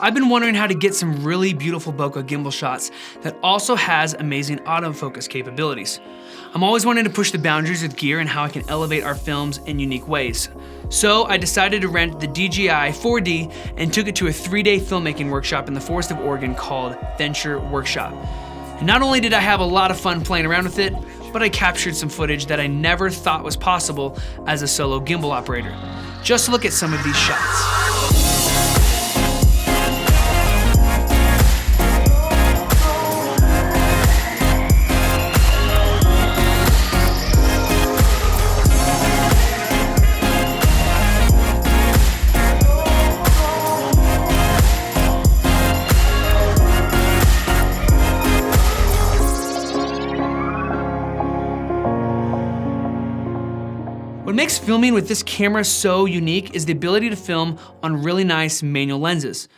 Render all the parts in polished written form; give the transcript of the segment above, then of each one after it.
I've been wondering how to get some really beautiful bokeh gimbal shots that also has amazing autofocus capabilities. I'm always wanting to push the boundaries with gear and how I can elevate our films in unique ways. So I decided to rent the DJI 4D and took it to a 3-day filmmaking workshop in the Forest of Oregon called Venture Workshop. And not only did I have a lot of fun playing around with it, but I captured some footage that I never thought was possible as a solo gimbal operator. Just look at some of these shots. What makes filming with this camera so unique is the ability to film on really nice manual lenses.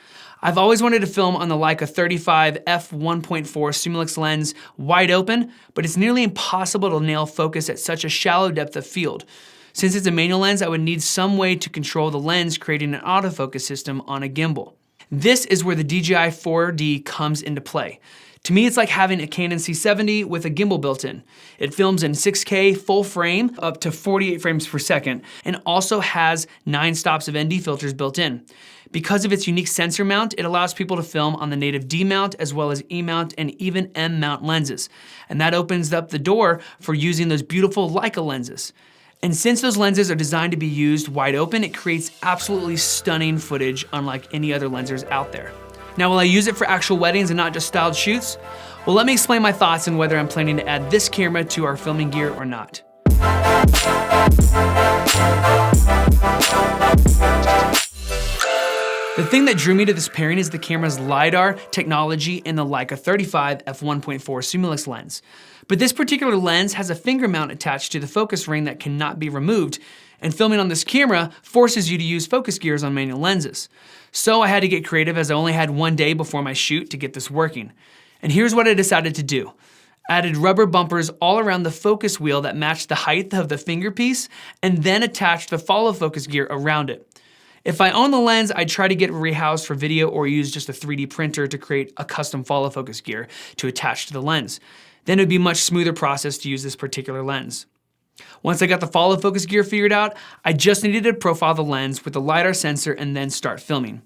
I've always wanted to film on the Leica 35 f1.4 Summilux lens wide open, but it's nearly impossible to nail focus at such a shallow depth of field. Since it's a manual lens, I would need some way to control the lens, creating an autofocus system on a gimbal. This is where the DJI 4D comes into play. To me, it's like having a Canon C70 with a gimbal built in. It films in 6K full frame, up to 48 frames per second, and also has 9 stops of ND filters built in. Because of its unique sensor mount, it allows people to film on the native D mount as well as E mount and even M mount lenses. And that opens up the door for using those beautiful Leica lenses. And since those lenses are designed to be used wide open, it creates absolutely stunning footage unlike any other lenses out there. Now, will I use it for actual weddings and not just styled shoots? Well, let me explain my thoughts on whether I'm planning to add this camera to our filming gear or not. The thing that drew me to this pairing is the camera's LiDAR technology and the Leica 35 f1.4 Summilux lens. But this particular lens has a finger mount attached to the focus ring that cannot be removed, and filming on this camera forces you to use focus gears on manual lenses. So I had to get creative as I only had one day before my shoot to get this working. And here's what I decided to do. I added rubber bumpers all around the focus wheel that matched the height of the finger piece, and then attached the follow focus gear around it. If I own the lens, I'd try to get it rehoused for video or use just a 3D printer to create a custom follow focus gear to attach to the lens. Then it would be a much smoother process to use this particular lens. Once I got the follow focus gear figured out, I just needed to profile the lens with the LiDAR sensor and then start filming.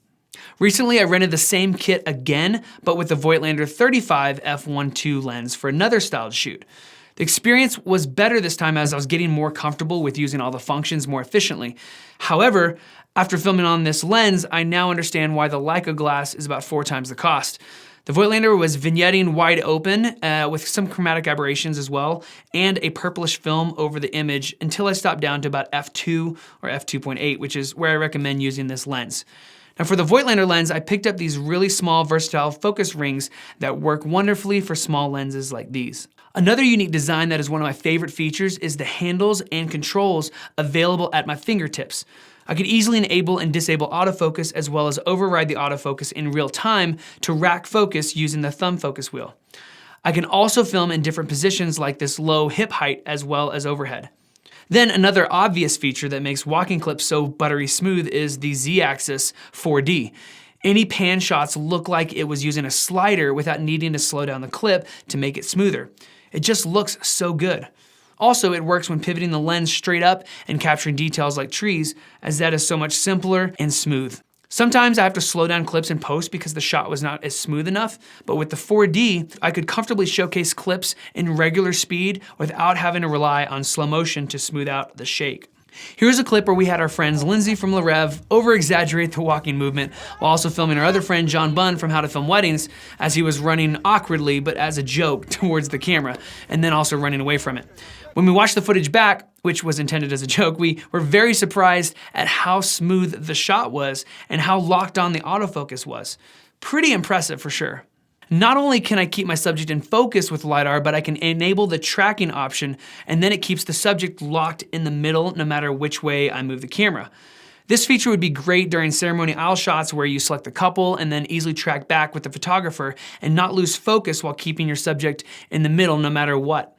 Recently, I rented the same kit again, but with the Voigtlander 35 f1.2 lens for another styled shoot. The experience was better this time as I was getting more comfortable with using all the functions more efficiently. However, after filming on this lens, I now understand why the Leica glass is about 4 times the cost. The Voigtlander was vignetting wide open with some chromatic aberrations as well, and a purplish film over the image until I stopped down to about f2 or f2.8, which is where I recommend using this lens. Now for the Voigtlander lens, I picked up these really small versatile focus rings that work wonderfully for small lenses like these. Another unique design that is one of my favorite features is the handles and controls available at my fingertips. I could easily enable and disable autofocus as well as override the autofocus in real time to rack focus using the thumb focus wheel. I can also film in different positions like this low hip height as well as overhead. Then another obvious feature that makes walking clips so buttery smooth is the Z-axis 4D. Any pan shots look like it was using a slider without needing to slow down the clip to make it smoother. It just looks so good. Also, it works when pivoting the lens straight up and capturing details like trees, as that is so much simpler and smooth. Sometimes I have to slow down clips in post because the shot was not as smooth enough, but with the 4D, I could comfortably showcase clips in regular speed without having to rely on slow motion to smooth out the shake. Here's a clip where we had our friends Lindsay from LaRev over-exaggerate the walking movement while also filming our other friend John Bunn from How to Film Weddings as he was running awkwardly but as a joke towards the camera and then also running away from it. When we watched the footage back, which was intended as a joke, we were very surprised at how smooth the shot was and how locked on the autofocus was. Pretty impressive for sure. Not only can I keep my subject in focus with LiDAR, but I can enable the tracking option, and then it keeps the subject locked in the middle no matter which way I move the camera. This feature would be great during ceremony aisle shots where you select the couple and then easily track back with the photographer and not lose focus while keeping your subject in the middle no matter what.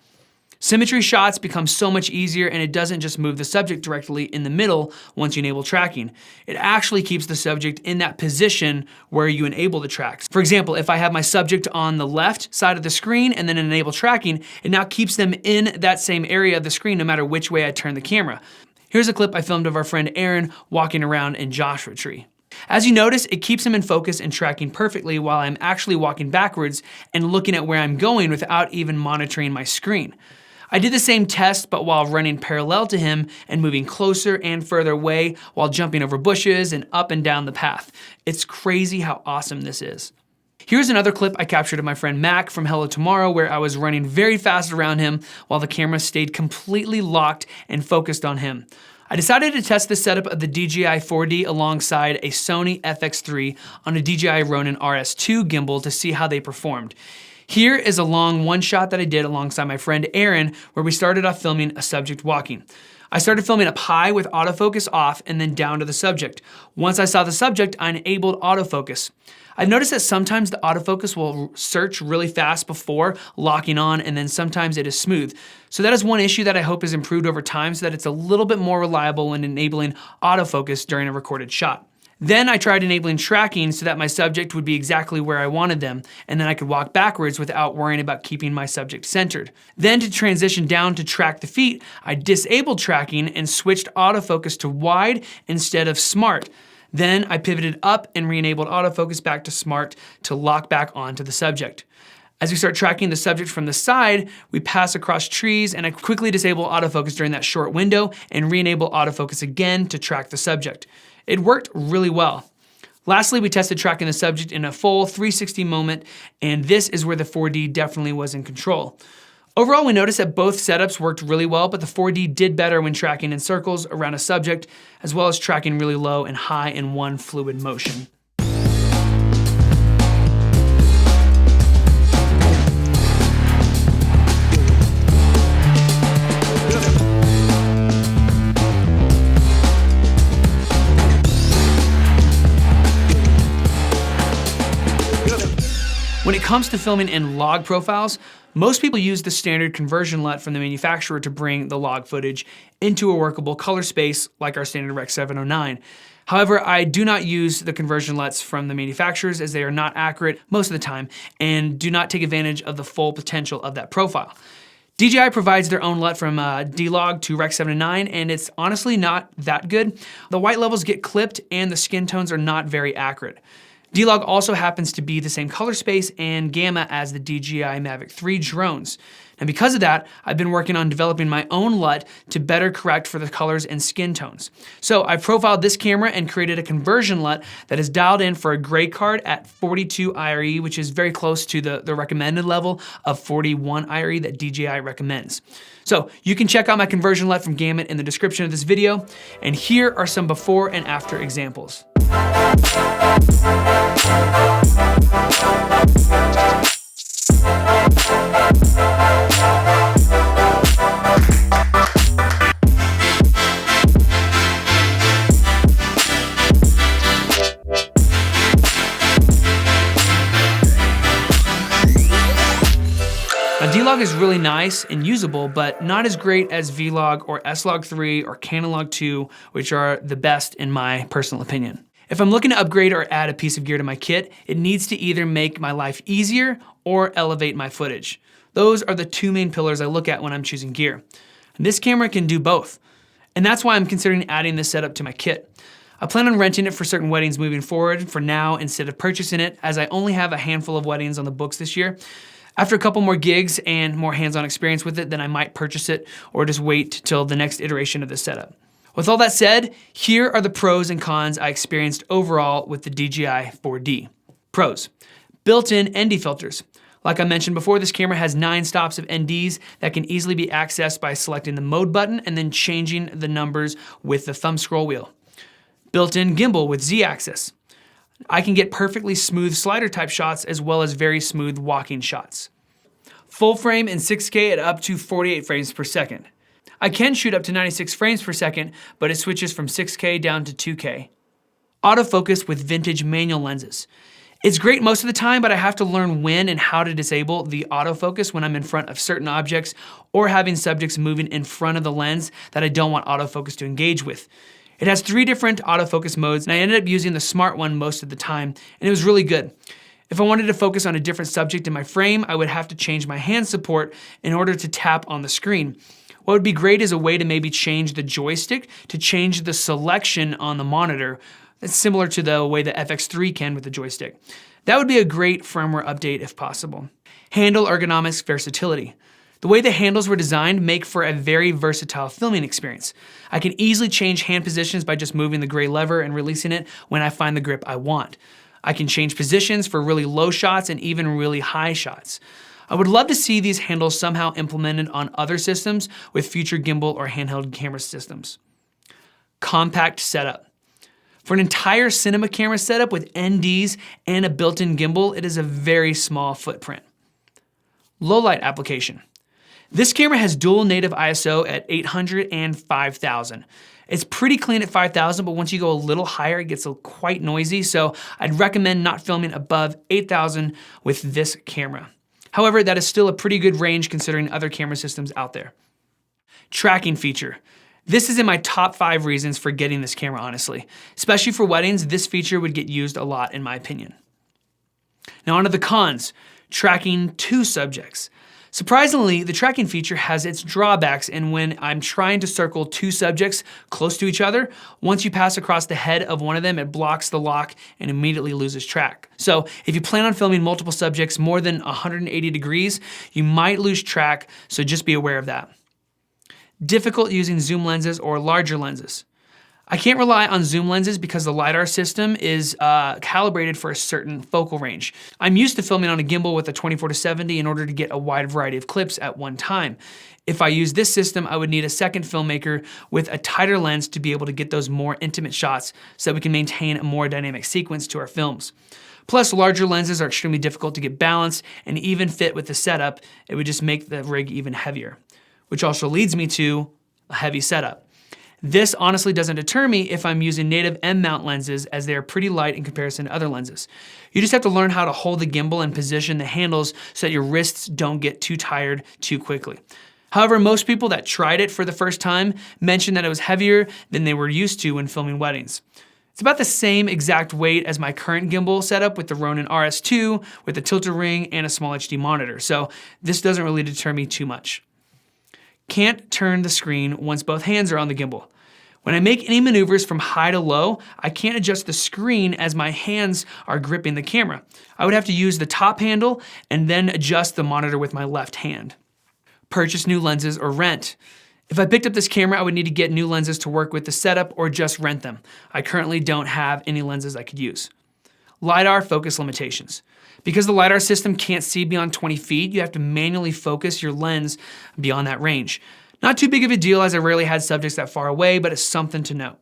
Symmetry shots become so much easier, and it doesn't just move the subject directly in the middle once you enable tracking. It actually keeps the subject in that position where you enable the tracks. For example, if I have my subject on the left side of the screen and then enable tracking, it now keeps them in that same area of the screen no matter which way I turn the camera. Here's a clip I filmed of our friend Aaron walking around in Joshua Tree. As you notice, it keeps him in focus and tracking perfectly while I'm actually walking backwards and looking at where I'm going without even monitoring my screen. I did the same test, but while running parallel to him and moving closer and further away while jumping over bushes and up and down the path. It's crazy how awesome this is. Here's another clip I captured of my friend Mac from Hello Tomorrow, where I was running very fast around him while the camera stayed completely locked and focused on him. I decided to test the setup of the DJI 4D alongside a Sony FX3 on a DJI Ronin RS2 gimbal to see how they performed. Here is a long one shot that I did alongside my friend Aaron, where we started off filming a subject walking. I started filming up high with autofocus off and then down to the subject. Once I saw the subject, I enabled autofocus. I've noticed that sometimes the autofocus will search really fast before locking on, and then sometimes it is smooth. So that is one issue that I hope is improved over time so that it's a little bit more reliable when enabling autofocus during a recorded shot. Then I tried enabling tracking so that my subject would be exactly where I wanted them, and then I could walk backwards without worrying about keeping my subject centered. Then to transition down to track the feet, I disabled tracking and switched autofocus to wide instead of smart. Then I pivoted up and re-enabled autofocus back to smart to lock back onto the subject. As we start tracking the subject from the side, we pass across trees, and I quickly disable autofocus during that short window and re-enable autofocus again to track the subject. It worked really well. Lastly, we tested tracking the subject in a full 360 moment, and this is where the 4D definitely was in control. Overall, we noticed that both setups worked really well, but the 4D did better when tracking in circles around a subject, as well as tracking really low and high in one fluid motion. When it comes to filming in log profiles, most people use the standard conversion LUT from the manufacturer to bring the log footage into a workable color space like our standard Rec. 709. However, I do not use the conversion LUTs from the manufacturers as they are not accurate most of the time and do not take advantage of the full potential of that profile. DJI provides their own LUT from D-Log to Rec. 709, and it's honestly not that good. The white levels get clipped and the skin tones are not very accurate. D-Log also happens to be the same color space and gamma as the DJI Mavic 3 drones. And because of that, I've been working on developing my own LUT to better correct for the colors and skin tones. So I profiled this camera and created a conversion LUT that is dialed in for a gray card at 42 IRE, which is very close to the recommended level of 41 IRE that DJI recommends. So you can check out my conversion LUT from Gamut in the description of this video, and here are some before and after examples. Now, D-Log is really nice and usable, but not as great as V-Log or S-Log 3 or Canon Log 2, which are the best in my personal opinion. If I'm looking to upgrade or add a piece of gear to my kit, it needs to either make my life easier or elevate my footage. Those are the two main pillars I look at when I'm choosing gear. And this camera can do both. And that's why I'm considering adding this setup to my kit. I plan on renting it for certain weddings moving forward for now instead of purchasing it, as I only have a handful of weddings on the books this year. After a couple more gigs and more hands-on experience with it, then I might purchase it or just wait till the next iteration of this setup. With all that said, here are the pros and cons I experienced overall with the DJI 4D. Pros: built-in ND filters. Like I mentioned before, this camera has 9 stops of NDs that can easily be accessed by selecting the mode button and then changing the numbers with the thumb scroll wheel. Built-in gimbal with Z-axis. I can get perfectly smooth slider type shots as well as very smooth walking shots. Full frame in 6K at up to 48 frames per second. I can shoot up to 96 frames per second, but it switches from 6K down to 2K. Autofocus with vintage manual lenses. It's great most of the time, but I have to learn when and how to disable the autofocus when I'm in front of certain objects or having subjects moving in front of the lens that I don't want autofocus to engage with. It has 3 different autofocus modes, and I ended up using the smart one most of the time, and it was really good. If I wanted to focus on a different subject in my frame, I would have to change my hand support in order to tap on the screen. What would be great is a way to maybe change the joystick to change the selection on the monitor. That's similar to the way the FX3 can with the joystick. That would be a great firmware update if possible. Handle ergonomics versatility. The way the handles were designed make for a very versatile filming experience. I can easily change hand positions by just moving the gray lever and releasing it when I find the grip I want. I can change positions for really low shots and even really high shots. I would love to see these handles somehow implemented on other systems with future gimbal or handheld camera systems. Compact setup. For an entire cinema camera setup with NDs and a built-in gimbal, it is a very small footprint. Low light application. This camera has dual native ISO at 800 and 5000. It's pretty clean at 5000, but once you go a little higher, it gets quite noisy, so I'd recommend not filming above 8000 with this camera. However, that is still a pretty good range considering other camera systems out there. Tracking feature. This is in my top 5 reasons for getting this camera, honestly. Especially for weddings, this feature would get used a lot in my opinion. Now onto the cons. Tracking 2 subjects. Surprisingly, the tracking feature has its drawbacks, and when I'm trying to circle 2 subjects close to each other, once you pass across the head of one of them, it blocks the lock and immediately loses track. So if you plan on filming multiple subjects more than 180 degrees, you might lose track, so just be aware of that. Difficult using zoom lenses or larger lenses. I can't rely on zoom lenses because the LiDAR system is calibrated for a certain focal range. I'm used to filming on a gimbal with a 24-70 in order to get a wide variety of clips at one time. If I use this system, I would need a second filmmaker with a tighter lens to be able to get those more intimate shots so that we can maintain a more dynamic sequence to our films. Plus, larger lenses are extremely difficult to get balanced and even fit with the setup. It would just make the rig even heavier, which also leads me to a heavy setup. This honestly doesn't deter me if I'm using native M-mount lenses, as they are pretty light in comparison to other lenses. You just have to learn how to hold the gimbal and position the handles so that your wrists don't get too tired too quickly. However, most people that tried it for the first time mentioned that it was heavier than they were used to when filming weddings. It's about the same exact weight as my current gimbal setup with the Ronin RS2, with a tilter ring and a small HD monitor, so this doesn't really deter me too much. Can't turn the screen once both hands are on the gimbal. When I make any maneuvers from high to low, I can't adjust the screen as my hands are gripping the camera. I would have to use the top handle and then adjust the monitor with my left hand. Purchase new lenses or rent. If I picked up this camera, I would need to get new lenses to work with the setup or just rent them. I currently don't have any lenses I could use. LiDAR focus limitations. Because the LiDAR system can't see beyond 20 feet, you have to manually focus your lens beyond that range. Not too big of a deal, as I rarely had subjects that far away, but it's something to note.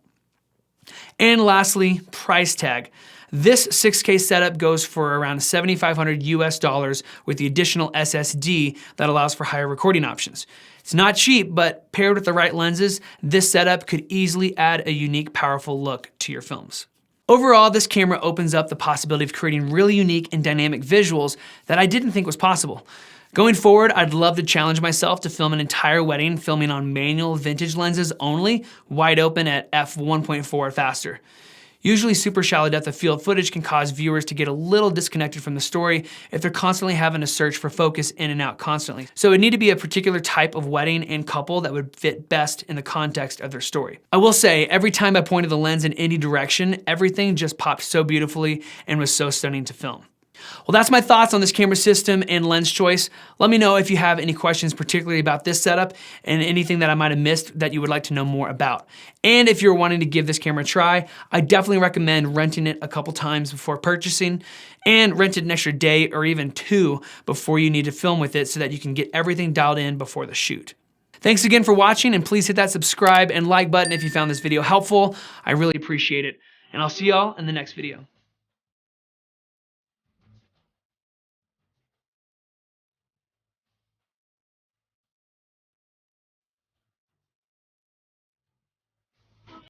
And lastly, price tag. This 6K setup goes for around $7,500 US with the additional SSD that allows for higher recording options. It's not cheap, but paired with the right lenses, this setup could easily add a unique, powerful look to your films. Overall, this camera opens up the possibility of creating really unique and dynamic visuals that I didn't think was possible. Going forward, I'd love to challenge myself to film an entire wedding filming on manual vintage lenses only, wide open at f1.4 or faster. Usually super shallow depth of field footage can cause viewers to get a little disconnected from the story if they're constantly having to search for focus in and out constantly. So it would need to be a particular type of wedding and couple that would fit best in the context of their story. I will say, every time I pointed the lens in any direction, everything just popped so beautifully and was so stunning to film. Well, that's my thoughts on this camera system and lens choice. Let me know if you have any questions particularly about this setup and anything that I might have missed that you would like to know more about. And if you're wanting to give this camera a try, I definitely recommend renting it a couple times before purchasing, and rent it an extra day or even 2 before you need to film with it so that you can get everything dialed in before the shoot. Thanks again for watching, and please hit that subscribe and like button if you found this video helpful. I really appreciate it. And I'll see y'all in the next video.